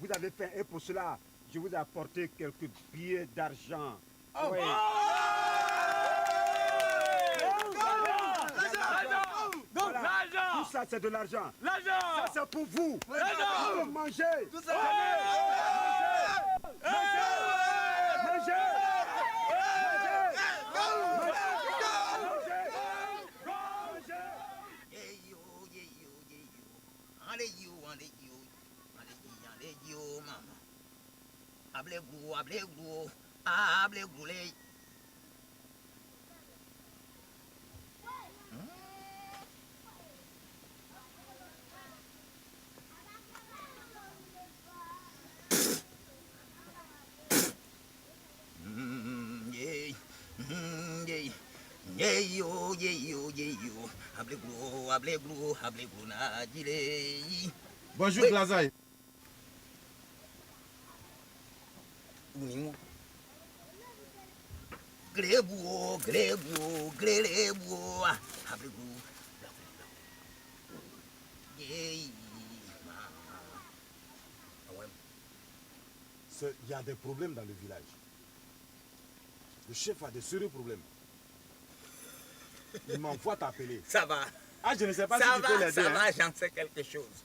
vous avez faim et pour cela, je vous ai apporté quelques billets d'argent. Oh. Oui. L'argent! Tout ça, c'est de l'argent. L'argent! Ça, c'est pour vous. L'argent! Vous mangez. Tout ça, Bonjour, Glazaï. Il y a des problèmes dans le village. Le chef a des sérieux problèmes. Il m'envoie t'appeler. Ça va. Ah, je ne sais pas si Ça tu peux l'aider. Ça va, j'en sais quelque chose.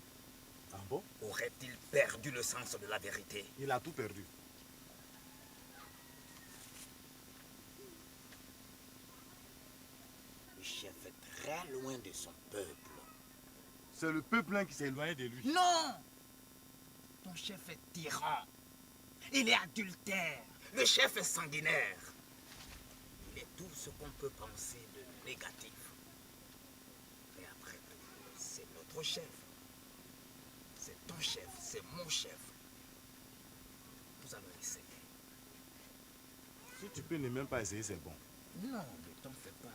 Ah bon? Aurait-il perdu le sens de la vérité? Il a tout perdu. Le chef est très loin de son peuple. C'est le peuple qui s'est éloigné de lui. Non! Ton chef est tyran. Il est adultère. Le chef est sanguinaire. Il est tout ce qu'on peut penser de négatif. Mais après tout, c'est notre chef. C'est ton chef, c'est mon chef. Nous allons essayer. Si tu peux ne même pas essayer, c'est bon. Non, ne t'en fais pas.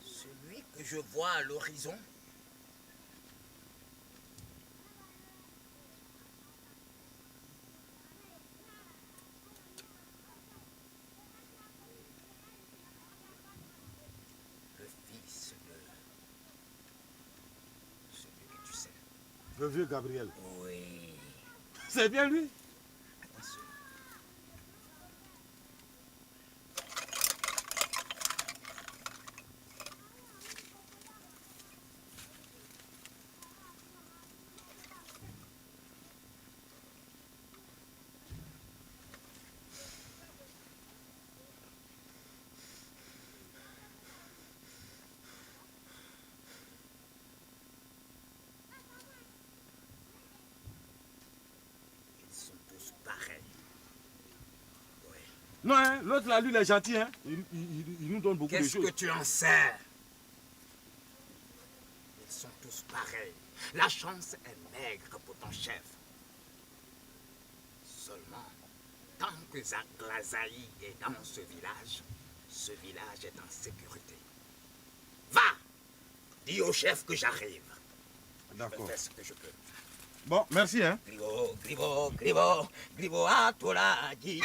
Celui que je vois à l'horizon, le fils de celui que tu sais. Le vieux Gabriel. Oui. C'est bien lui? Attention. Ils sont tous pareils. Oui. Non, hein, l'autre là, lui, il est gentil. Hein. Il nous donne beaucoup de Qu'est-ce choses. que tu en sais? Ils sont tous pareils. La chance est maigre pour ton chef. Seulement, tant que Zaglazaï est dans ce village est en sécurité. Va! Dis au chef que j'arrive. Je D'accord. fais ce que je peux. Bon, merci. Hein. Grivo, à toi là, dis.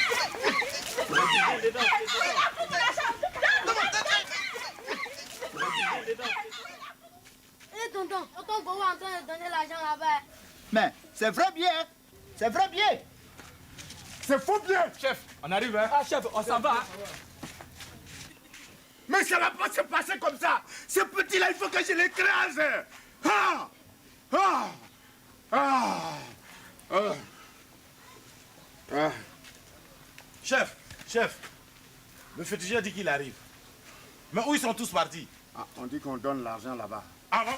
Hé tonton Bobo est en train de donner l'argent là-bas. Mais c'est vrai bien. C'est vrai bien. C'est faux bien. Chef, on arrive, hein? Ah, chef, on s'en va. Hein? Mais ça ne va pas se passer comme ça. Ce petit-là, il faut que je l'écrase. Ah! Ah! Ah! Ah! Ah! Chef, le féticheur a dit qu'il arrive. Mais où ils sont tous partis? Ah, on dit qu'on donne l'argent là-bas. Ah bon?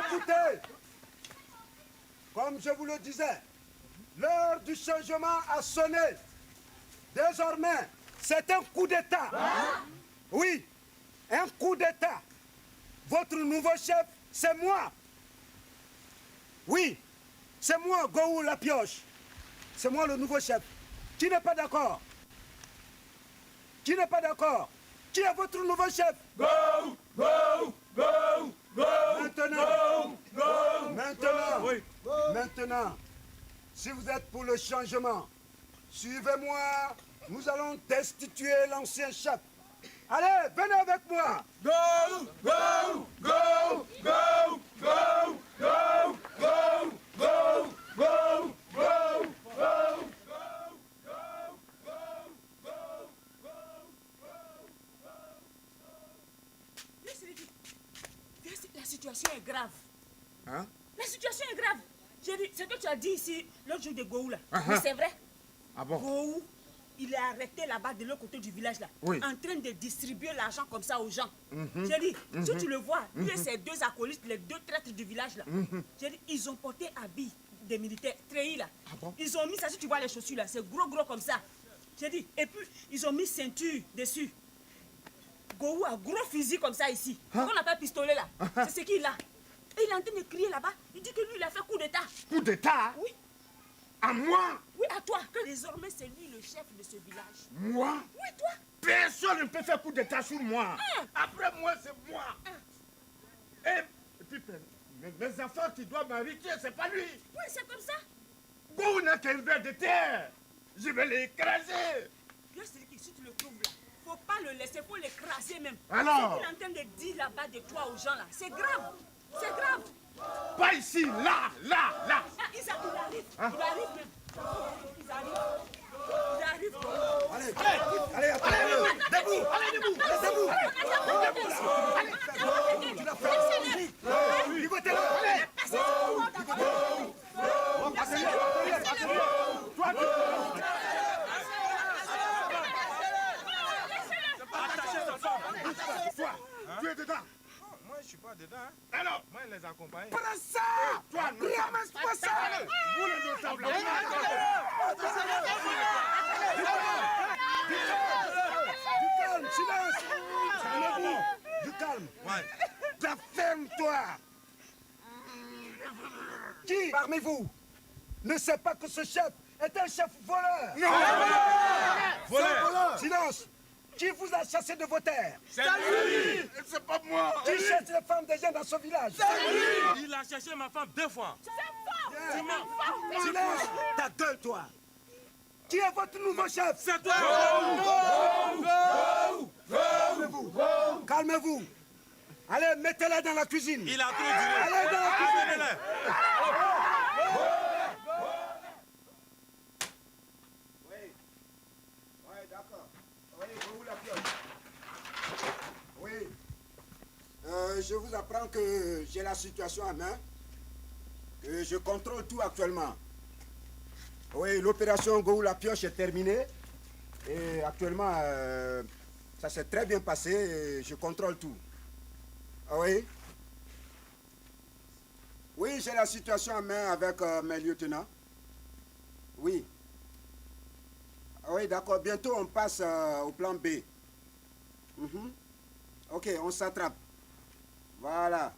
Écoutez, comme je vous le disais, l'heure du changement a sonné. Désormais, c'est un coup d'État. Oui, un coup d'État. Votre nouveau chef, c'est moi. Oui, c'est moi, Gowou la pioche. C'est moi le nouveau chef. Qui n'est pas d'accord? Qui n'est pas d'accord? Qui est votre nouveau chef? Go, go, go, go. Maintenant, si vous êtes pour le changement, suivez-moi. Nous allons destituer l'ancien chef. Allez, venez avec moi. Go, go, go, go, go, go, go, go, go, go, go. La situation est grave. Hein? La situation est grave. J'ai dit, ce que tu as dit ici l'autre jour de Gowou là, mais c'est vrai. Ah bon? Gowou, il est arrêté là-bas de l'autre côté du village là, Oui. en train de distribuer l'argent comme ça aux gens. J'ai dit, si tu le vois, lui et ses deux acolytes, les deux traîtres du village là, j'ai dit, ils ont porté habits des militaires, treillis là. Ah bon? Ils ont mis ça, si tu vois les chaussures là, c'est gros comme ça. J'ai dit, et puis ils ont mis ceinture dessus. Gowou a gros fusil comme ça ici. Hein? On n'a pas pistolet là. C'est ce qu'il a. Et il est en train de crier là-bas. Il dit que lui, il a fait coup d'état. Coup d'état? Oui. À moi? Oui, à toi. Que désormais, c'est lui le chef de ce village. Moi? Oui, toi. Personne ne peut faire coup d'état sur moi. Après moi, c'est moi. Et puis, mes enfants qui doivent m'hériter, c'est pas lui. Oui, c'est comme ça. Gowou n'a qu'un verre de terre. Je vais l'écraser. Dieu sait que si tu le trouves là, faut pas le laisser, faut l'écraser même. Alors? Ce qu'il est en train de dire là-bas de toi aux gens là, c'est grave. C'est grave. Pas ici, là. Ah, il arrive. Hein? Il arrive même. Il arrive. Il arrive. Allez, debout. Tu l'as fait. Ligotez-le. Toi, tu es dedans. Moi, je suis pas dedans. Hein. Alors, Moi, je les accompagne. prends ça. Toi, ramasse-toi ça. Vous le notable. Du calme, silence. Calmez-vous. Du calme. Ouais. Ferme-toi. Qui parmi vous ne sait pas que ce chef est un chef voleur? Voleur. Silence. Qui vous a chassé de vos terres? C'est lui. C'est pas moi. Qui chasse les femmes des gens dans ce village? Il a cherché ma femme 2 fois. Silence. Ta gueule, toi. Qui est votre nouveau chef? C'est toi. Calmez-vous. Calmez-vous. Allez, mettez-les dans la cuisine. Il a trop duré. Allez dans la cuisine. Oui, d'accord. Oui, Gowou la pioche. Oui. Je vous apprends que j'ai la situation en main, que je contrôle tout actuellement. Oui, l'opération Gowou la pioche est terminée. Et actuellement, ça s'est très bien passé et je contrôle tout. Ah oui? Oui, j'ai la situation en main avec mes lieutenants. Oui. Ah oui, d'accord. Bientôt, on passe au plan B. Ok, on s'attrape. Voilà.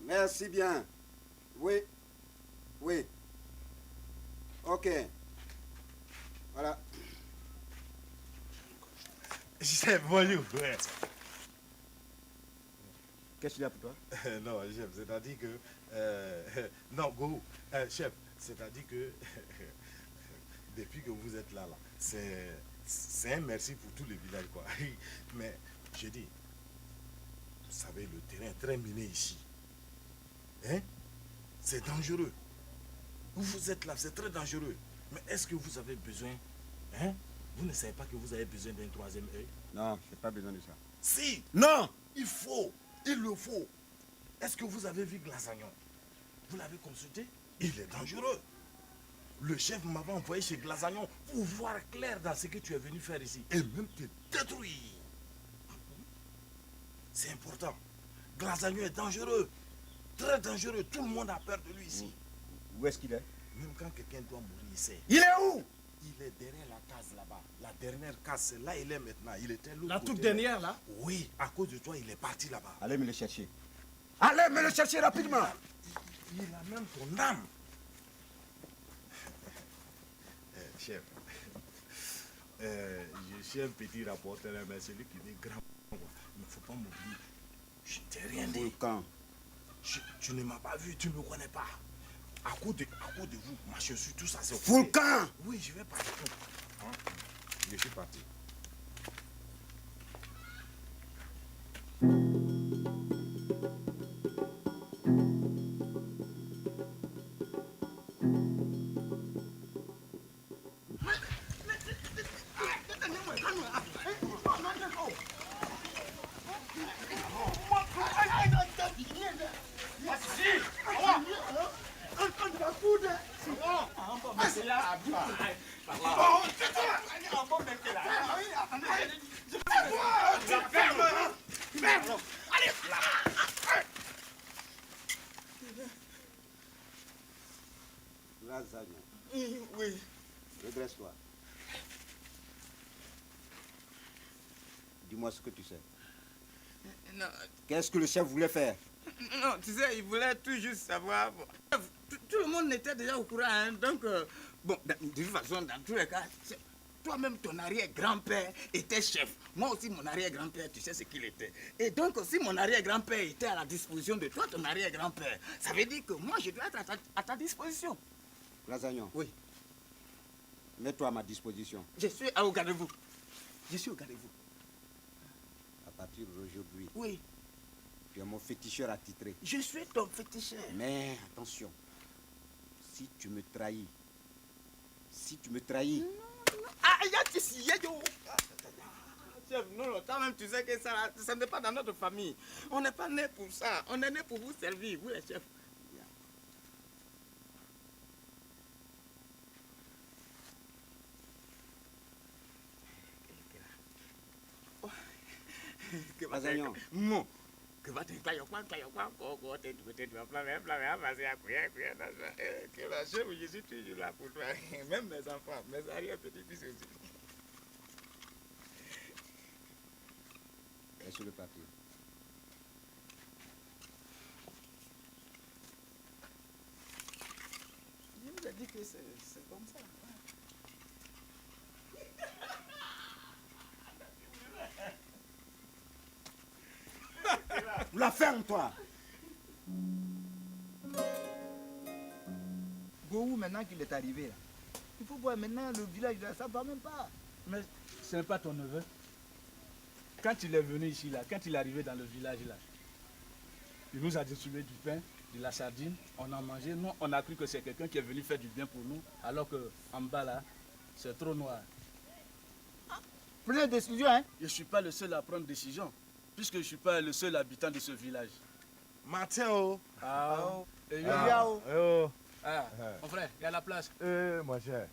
Merci bien. Oui. Oui. Ok. Voilà. Chef, voyou. Ouais. Qu'est-ce qu'il y a pour toi? Non, chef, c'est-à-dire que... non, Gowou, chef, c'est-à-dire que... depuis que vous êtes là, c'est un merci pour tous les villages, quoi. Mais, je dis, vous savez, le terrain est très miné ici. Hein? C'est dangereux. Vous êtes là, c'est très dangereux. Mais est-ce que vous avez besoin... Hein? Vous ne savez pas que vous avez besoin d'un 3e œil? Non, je n'ai pas besoin de ça. Si! Non! Il faut! Il le faut! Est-ce que vous avez vu Glazagnon? Vous l'avez consulté? Il est dangereux. Le chef m'avait envoyé chez Glazagnon pour voir clair dans ce que tu es venu faire ici. Et même te détruire. C'est important. Glazagnon est dangereux. Très dangereux. Tout le monde a peur de lui ici. Où est-ce qu'il est? Même quand quelqu'un doit mourir, il sait. Il est où? il est derrière la case là-bas. La dernière case, c'est là il est maintenant. Il était l'autre La côté, toute dernière, là? Oui, à cause de toi, il est parti là-bas. Allez me le chercher. Allez me le chercher rapidement. Il a même ton âme. Chef, je suis un petit rapporteur, mais celui qui est grand. Il ne faut pas m'oublier. Je t'ai rien dit. Volcan. Tu ne m'as pas vu, tu ne me connais pas. À cause de vous, ma chaussure, tout ça, c'est... Volcan. Oui, je vais partir. Hein? Je suis parti. Lasagne. Oui. Redresse-toi. Dis-moi ce que tu sais. Non, Qu'est-ce que le chef voulait faire? non, tu sais, il voulait tout juste savoir. Bon, tout le monde était déjà au courant, hein, donc, bon, de toute façon, dans tous les cas, toi-même, ton arrière-grand-père était chef. Moi aussi, mon arrière-grand-père, tu sais ce qu'il était. Et donc, si mon arrière-grand-père était à la disposition de toi, ton arrière-grand-père, ça veut dire que moi, je dois être à ta disposition. Lasagnon. Oui. Mets-toi à ma disposition. Je suis au garde-vous. Je suis au garde-vous. À partir d'aujourd'hui, Oui. tu es mon féticheur attitré. Je suis ton féticheur. Mais attention, si tu me trahis, Ah, il y a ici, il y a yo. Chef, non, toi-même, tu sais que ça n'est pas dans notre famille. On n'est pas né pour ça. On est né pour vous servir, vous les chefs. Lasagnon. Mon. Que va te clair, tu vas planer, passer à courir, que la chef, je suis toujours là pour toi. Même mes enfants, mes arrière-petits-fils aussi. Laisse-le partir. Je vous ai dit que c'est comme ça. La ferme, toi. Gourou, maintenant qu'il est arrivé, là, il faut voir maintenant le village, là, ça ne va même pas. Mais ce n'est pas ton neveu. Quand il est venu ici, là, quand il est arrivé dans le village, là, il nous a distribué du pain, de la sardine, on a mangé. Nous, on a cru que c'est quelqu'un qui est venu faire du bien pour nous, alors qu'en bas, là, c'est trop noir. Prenez une décision, hein. Je ne suis pas le seul à prendre décision, puisque je ne suis pas le seul habitant de ce village. Matteo. Ah, et yo. Ah, mon frère, il y a la place. Mon cher,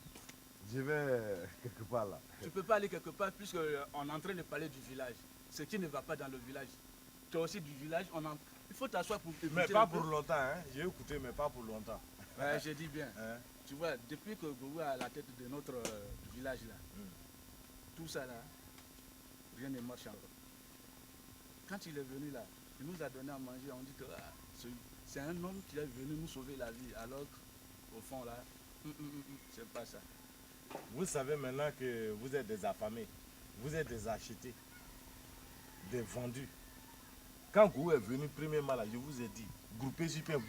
je vais quelque part là. Tu ne peux pas aller quelque part puisqu'on est en train de parler du village. Ce qui ne va pas dans le village. Tu es aussi du village, il faut t'asseoir pour écouter. Mais pas un peu. pour longtemps, hein. J'ai écouté, mais pas pour longtemps. Ouais, je dis bien. Hein? Tu vois, depuis que Gourou est à la tête de notre village là, tout ça là, rien ne marche encore. Quand il est venu là, il nous a donné à manger, on dit que c'est un homme qui est venu nous sauver la vie, alors qu'au fond là, c'est pas ça. Vous savez maintenant que vous êtes des affamés, vous êtes des achetés, des vendus. Quand Gourou est venu, premièrement là, je vous ai dit, groupé super,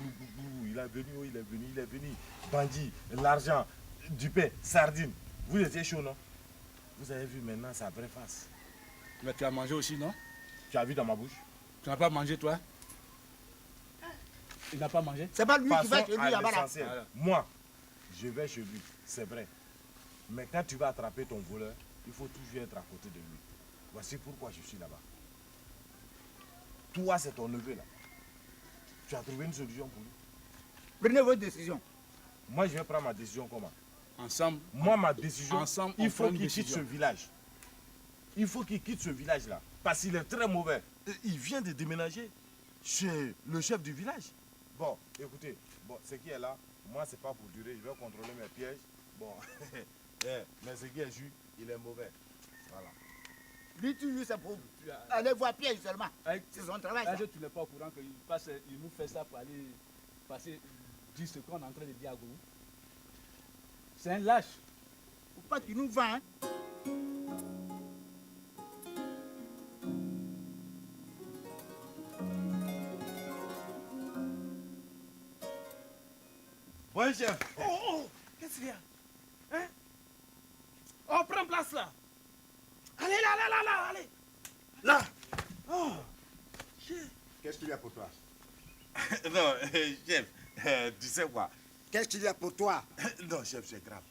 il est venu, bandit, l'argent, du pain, sardine. Vous étiez chaud, non? Vous avez vu maintenant sa vraie face. Mais tu as mangé aussi, non? Tu as vu dans ma bouche? Tu n'as pas mangé toi? Il n'a pas mangé? C'est pas lui qui va Passons chez lui à là-bas. Là. l'essentiel. Moi, je vais chez lui, c'est vrai. Mais quand tu vas attraper ton voleur, il faut toujours être à côté de lui. Voici pourquoi je suis là-bas. Toi, c'est ton neveu là. Tu as trouvé une solution pour lui. Prenez votre décision. Moi, je vais prendre ma décision comment? Ensemble. Moi, ma décision, Ensemble, il on faut prend une qu'il quitte décision. ce village. Il faut qu'il quitte ce village-là. Parce qu'il est très mauvais. Et il vient de déménager chez le chef du village. Bon, écoutez, bon, ce qui est là, moi, c'est pas pour durer. Je vais contrôler mes pièges. Bon, Mais ce qui est jus, il est mauvais. Voilà. Lui, tu joues, c'est pour aller voir Pierre seulement. C'est son travail. Ça. Tu n'es pas au courant qu'il nous fait ça pour aller passer 10 secondes en train de dire à Gourou. C'est un lâche. Faut pas qu'il nous vend. Hein? Bon, chef. Oh, qu'est-ce qu'il y a? Hein? Oh, prends place là. Allez, là, allez. Là. Oh, chef. Qu'est-ce qu'il y a pour toi? Non, chef, tu sais quoi? Qu'est-ce qu'il y a pour toi? Non, chef, c'est grave.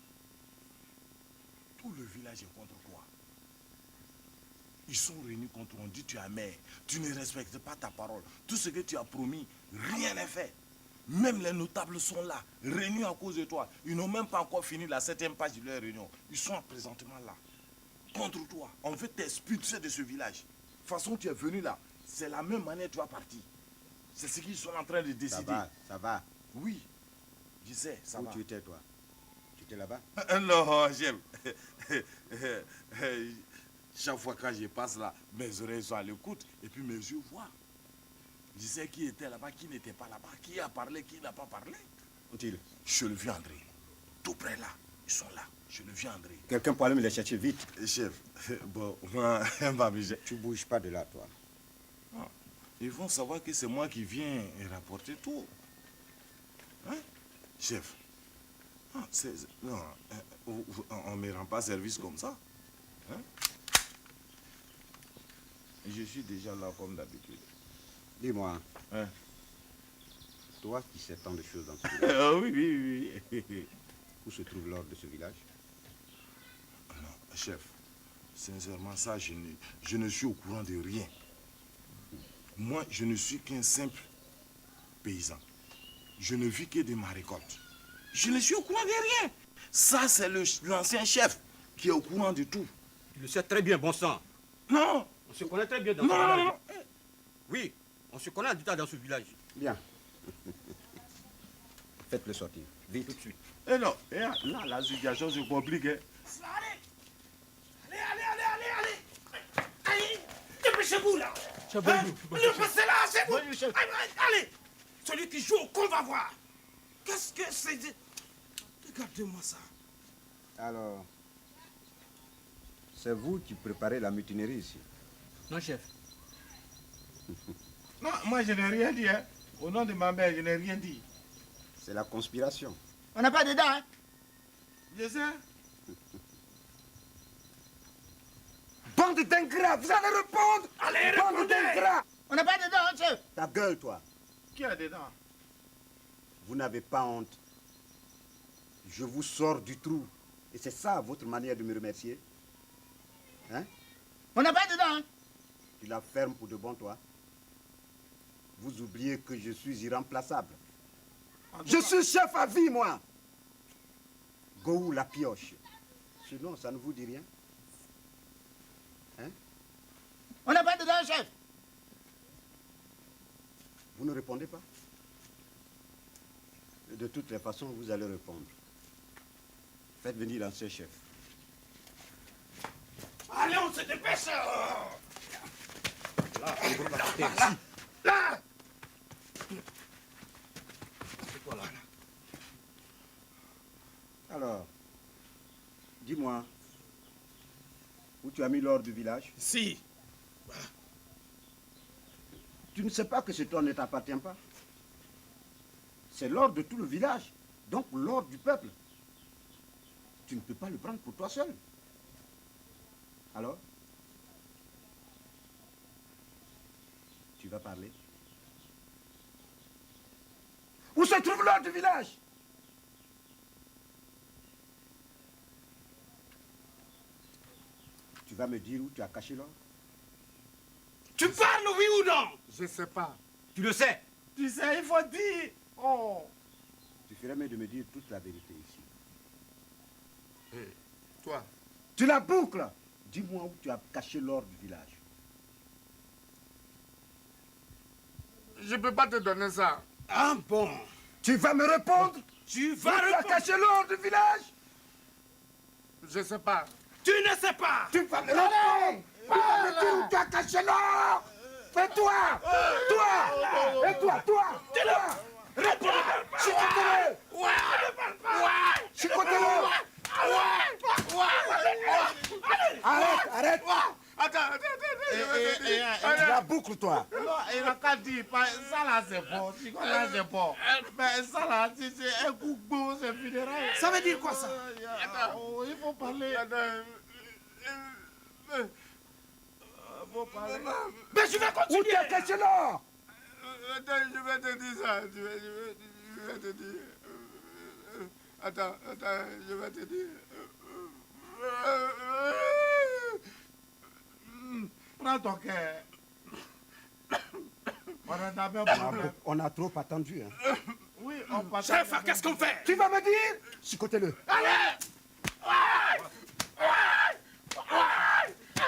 Tout le village est contre toi. Ils sont réunis contre toi. On dit tu es amer. Tu ne respectes pas ta parole. Tout ce que tu as promis, rien n'est fait. Même les notables sont là, réunis à cause de toi. Ils n'ont même pas encore fini la 7e page de leur réunion. Ils sont présentement là, contre toi. On veut t'expulser de ce village. De toute façon, tu es venu là. C'est la même manière que tu vas partir. C'est ce qu'ils sont en train de décider. Ça va. Oui, je sais, ça va. Où tu étais, toi? Tu étais là-bas? Non, j'aime. Chaque fois quand je passe là, mes oreilles sont à l'écoute et puis mes yeux voient. Je sais qui était là-bas, qui n'était pas là-bas, qui a parlé, qui n'a pas parlé. Où-il? Je le vieux André. Tout près là. Ils sont là. Je le vieux André. Quelqu'un peut aller me les chercher vite. Chef, bon, moi, mamie, tu bouges pas de là, toi. Ah, ils vont savoir que c'est moi qui viens rapporter tout. Hein? Chef, non, on ne me rend pas service comme ça. Hein? Je suis déjà là comme d'habitude. Dis-moi, hein? Toi qui sais tant de choses dans ce village. Oui. Où se trouve l'ordre de ce village? Non, chef, sincèrement, ça, je ne suis au courant de rien. Moi, je ne suis qu'un simple paysan. Je ne vis que de ma récolte. Je ne suis au courant de rien. Ça, c'est l'ancien chef qui est au courant de tout. Tu le sais très bien, bon sang. Non. On se connaît très bien dans ce village. Non. Oui, on se connaît du temps dans ce village. Bien. Faites-le sortir, vite. Tout de suite. Eh non, là, la situation se complique. Allez, dépêchez-vous là. Le passez là, c'est vous. Allez, celui qui joue au con va voir. Qu'est-ce que c'est? Regardez-moi ça. Alors, c'est vous qui préparez la mutinerie ici? Non, chef. Non, moi je n'ai rien dit. Hein. Au nom de ma mère, je n'ai rien dit. C'est la conspiration. On n'a pas dedans, hein? Je sais. Bande d'ingrats, vous allez répondre! Allez, bande répondez! d'ingrats! On n'a pas dedans, hein, chef? Ta gueule, toi. Qui a dedans? Vous n'avez pas honte. Je vous sors du trou. Et c'est ça votre manière de me remercier? Hein? On n'a pas dedans, hein? Tu la fermes pour de bon, toi? Vous oubliez que je suis irremplaçable. Je suis chef à vie, moi! Gourou la pioche. Ce nom, ça ne vous dit rien? Hein? On n'a pas dedans, chef. Vous ne répondez pas? De toutes les façons, vous allez répondre. Faites venir l'ancien chef. Allez, on se dépêche. Là. C'est quoi là? Alors, dis-moi, où tu as mis l'ordre du village? Si. Tu ne sais pas que cet ordre ne t'appartient pas? C'est l'ordre de tout le village, donc l'ordre du peuple. Tu ne peux pas le prendre pour toi seul. Alors? Tu vas parler? Où se trouve l'ordre du village? Tu vas me dire où tu as caché l'ordre? Tu parles, oui ou non? Je ne sais pas. Tu le sais? Tu sais, il faut dire. Oh. Tu ferais mieux de me dire toute la vérité ici. Toi? Tu la boucles. Dis-moi où tu as caché l'ordre du village. Je ne peux pas te donner ça. Ah bon? Tu vas me répondre? Tu Où vas tu as répondre. caché l'ordre du village? je sais pas. Tu ne sais pas. Tu vas me le dire. Tu vas me dire où tu as caché l'or. Et toi. Et toi. Réponds. Chicote-le. Chicote-le. Arrête. Attends. La boucle, toi. Non, il n'a qu'à dire, ça là c'est bon, si là c'est bon. Mais ça là, c'est un coup beau, c'est funérailles. Ça veut dire quoi ça? Attends, il faut parler. Faut parler. Mais je vais Où continuer. tu as caché l'or. Attends, je vais te dire ça. Je vais te dire. Attends, je vais te dire. Prends ton cœur. On a trop attendu. Hein. Oui, on passe. Chef, qu'est-ce qu'on fait? Tu vas me dire. Chicote-le.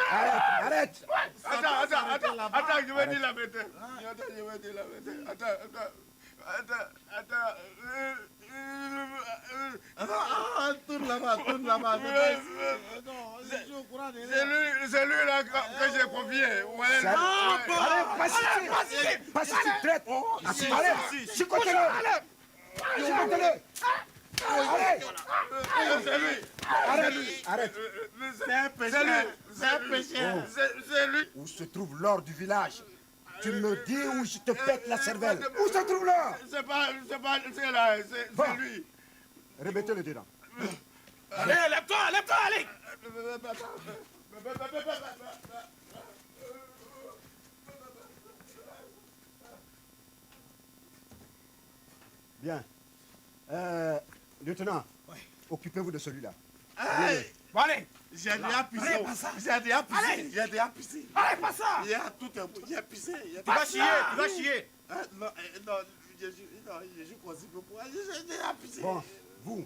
Arrête. Attends, je vais dire la vérité. Attends. Tourne là-bas. C'est lui là que j'ai confié. Pas si tu traites. Allez, chicote-le. Arrête. C'est un péché. C'est lui. Où se trouve l'or du village? Tu me dis où je te pète la cervelle. Où se trouve l'or? C'est là, c'est lui. Remettez-le dedans. Allez, lève-toi, allez. Bien. Lieutenant, occupez-vous de celui-là. Bon, allez. J'ai déjà pissé. Allez, pas ça. Il y a tout un bout. J'ai pissé. Tu vas chier. Non, je suis possible pour moi. J'ai déjà pissé. Bon, vous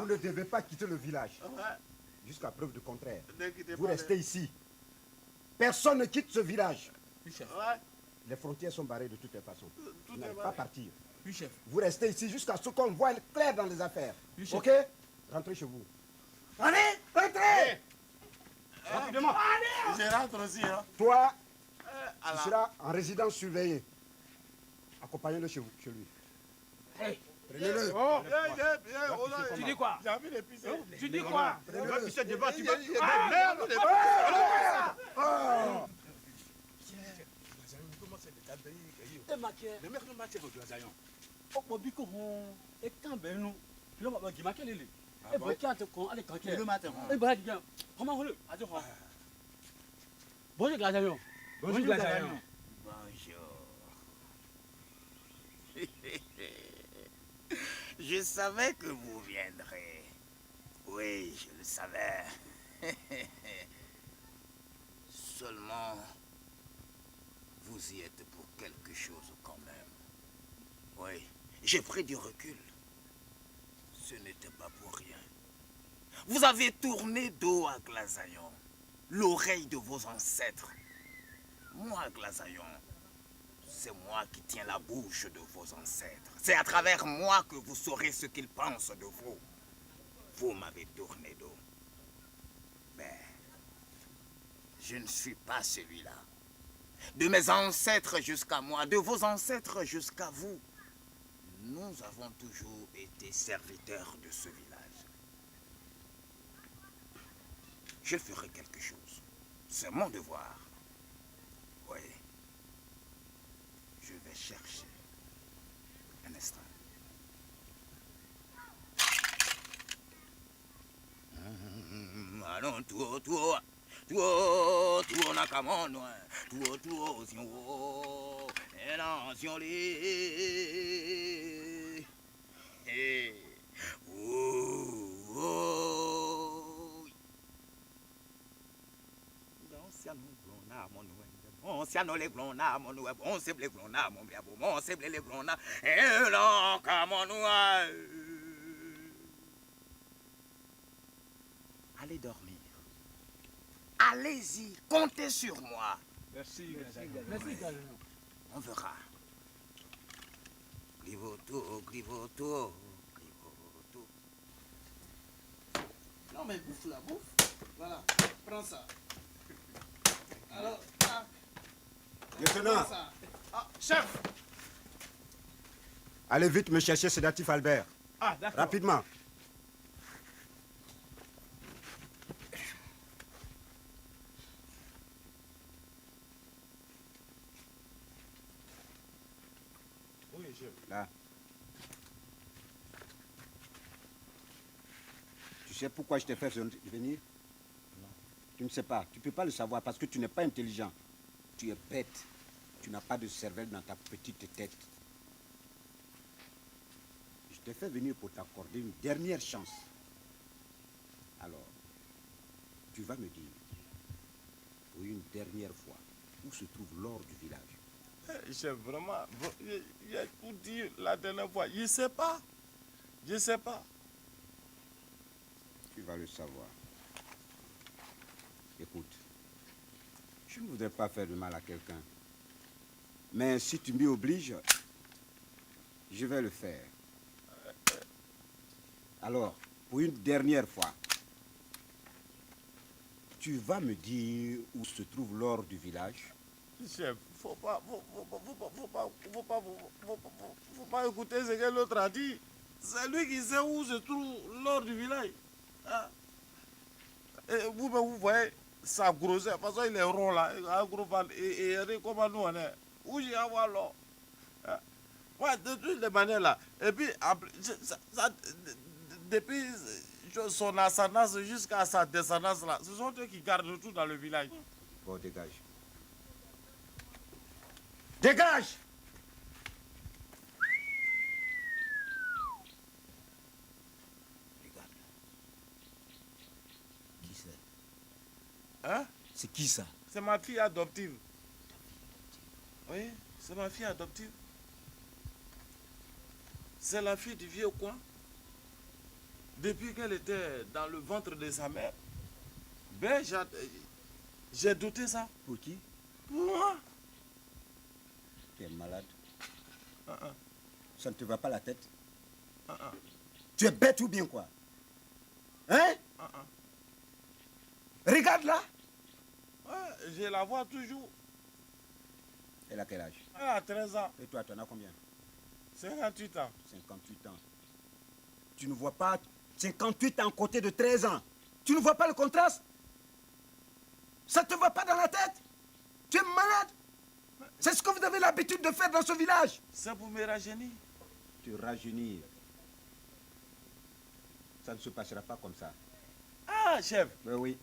ne devez pas quitter le village. Jusqu'à preuve du contraire. Vous restez ici. Personne ne quitte ce village. Les frontières sont barrées de toutes les façons. Vous n'allez pas partir. Oui, chef. Vous restez ici jusqu'à ce qu'on voit clair dans les affaires. Oui, chef. Ok? Rentrez chez vous. Allez, Rentrez! rapidement. Je rentre aussi. Hein. Toi, tu seras en résidence surveillée. Accompagnez-le chez lui. Hey. Prenez-le. Tu dis quoi? J'ai envie de pisser. Tu dis quoi? Tu vas pisser devant, tu vas... Le mec m'a tiré au glaçaillon. Oh, mon bico, et quand ben nous, le m'a dit, ma quelle est? Et bon, quand on a les canquets, le matin. Et bah, dis, comment on le? Bonjour, glaçaillon. Bonjour, glaçaillon. Bonjour. Je savais que vous viendrez. Oui, je le savais. Seulement, vous y êtes pour quelque chose quand même. Oui, j'ai pris du recul. Ce n'était pas pour rien. Vous avez tourné dos à Glaçaillon, l'oreille de vos ancêtres. Moi, Glaçaillon, c'est moi qui tiens la bouche de vos ancêtres. C'est à travers moi que vous saurez ce qu'ils pensent de vous. Vous m'avez tourné dos. Mais je ne suis pas celui-là. De mes ancêtres jusqu'à moi, de vos ancêtres jusqu'à vous, nous avons toujours été serviteurs de ce village. Je ferai quelque chose. C'est mon devoir. Oui. Je vais chercher. Un instant. Allons, toi, nakamono, toi, si on et là, si on les. On siano les glona, mon oué, on sait les glona, mon bien, on sait les glona, et là, comme on allez dormir. Allez-y, comptez sur moi. Merci, Glaçaillon. On verra. Grivoto, grivoto, grivoto. Non, mais bouffe là, bouffe. Voilà, prends ça. Alors, tac. Lieutenant, Prends ça. Ah, chef. allez vite me chercher sédatif Albert. Ah, d'accord. Rapidement. Oui, chef. Là. Tu sais pourquoi je t'ai fait venir? Non. Tu ne sais pas. Tu ne peux pas le savoir parce que tu n'es pas intelligent. Tu es bête. Tu n'as pas de cervelle dans ta petite tête. Je t'ai fait venir pour t'accorder une dernière chance. Alors, tu vas me dire, pour une dernière fois, où se trouve l'or du village. Chef, vraiment, il a tout dit la dernière fois. Je ne sais pas. Je ne sais pas. Tu vas le savoir. Écoute, je ne voudrais pas faire de mal à quelqu'un. Mais si tu m'y obliges, je vais le faire. Alors, pour une dernière fois, tu vas me dire où se trouve l'or du village. Chef, faut pas écouter ce que l'autre a dit. C'est lui qui sait où se trouve l'or du village. Hein? Et vous voyez sa grosseur, parce qu'il est rond là, un gros ventre, et comment nous on est. Où j'y avoir l'or? Hein? Ouais, de toutes les manières là. Et puis, après, depuis son ascendance jusqu'à sa descendance là, ce sont eux qui gardent tout dans le village. Bon, dégage. Dégage! Regarde. Qui c'est? Hein? C'est qui ça? C'est ma fille adoptive. Oui, c'est ma fille adoptive. C'est la fille du vieux coin. Depuis qu'elle était dans le ventre de sa mère, ben j'ai douté ça. Pour qui? Pour moi. Tu es malade. Uh-uh. Ça ne te va pas la tête? Uh-uh. Tu es bête ou bien quoi? Hein? Uh-uh. Regarde là. Ouais, je la vois toujours. Elle a quel âge? Elle a 13 ans. Et toi, tu en as combien? 58 ans. 58 ans. Tu ne vois pas 58 ans côté de 13 ans. Tu ne vois pas le contraste? Ça ne te va pas dans la tête? Tu es malade? C'est ce que vous avez l'habitude de faire dans ce village. C'est pour me rajeunir. Te rajeunir. Ça ne se passera pas comme ça. Ah, chef. Ben oui.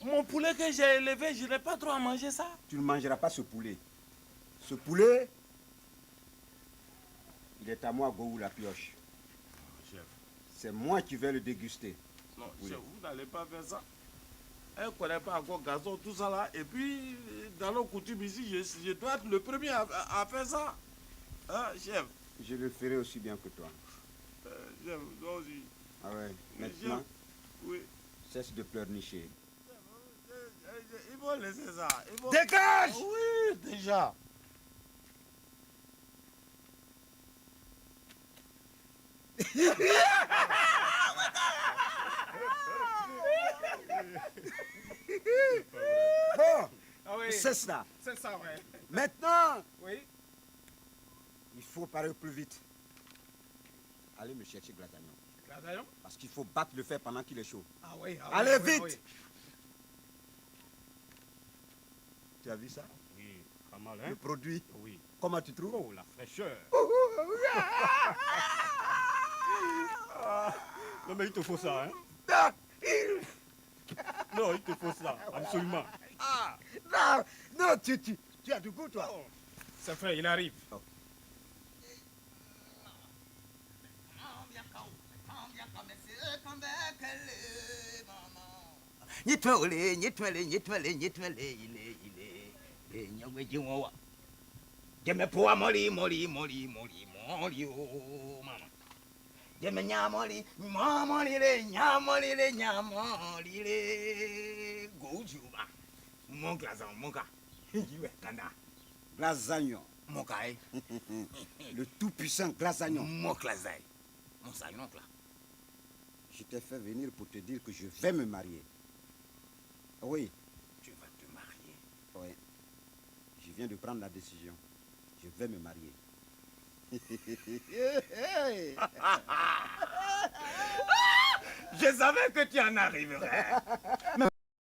Mon poulet que j'ai élevé, je n'ai pas trop à manger ça. Tu ne mangeras pas ce poulet. Ce poulet, il est à moi, Gohou la pioche. Chef. C'est moi qui vais le déguster. Non, Oui. chef, vous n'allez pas faire ça. Elle ne connaît pas encore gazon, tout ça là. Et puis, dans nos coutumes ici, je dois être le premier à faire ça. Hein, chef? Je le ferai aussi bien que toi. Chef, toi aussi. Ah ouais. Mais Maintenant, chef, oui. cesse de pleurnicher. Il faut laisser ça. Dégage! Oui, déjà. Bon, Ah oui, c'est ça. c'est ça, ouais. Maintenant, Oui. il faut parler plus vite. Allez me chercher Gladagnon. Gladagnon? Parce qu'il faut battre le fer pendant qu'il est chaud. Ah oui. Ah Allez, oui, vite! oui. Tu as vu ça? Oui, pas mal, Le hein? produit. Oui. Comment tu trouves? Oh, la fraîcheur. Non, mais il te faut ça, hein? Ah, Non, il te faut ça, absolument. non, non, tu as du goût, toi. C'est fait, il arrive. Nyitwele, nyitwele, nyitwele, nyitwele, ile, nyangwe jiwa. Jeme poa moli, moli, moli, moli, moli, oh, mama. Jeme nyamoli, mamoli le, nyamoli le, gojuba. Mon glazon, mon gars. Yue kanda. Glazagnon. Mon gars, Le tout-puissant Glazagnon. mon glazay. Mon sayon là. je t'ai fait venir pour te dire que je vais me marier. Oui. Tu vas te marier. Oui. Je viens de prendre la décision. Je vais me marier. Je savais que tu en arriverais.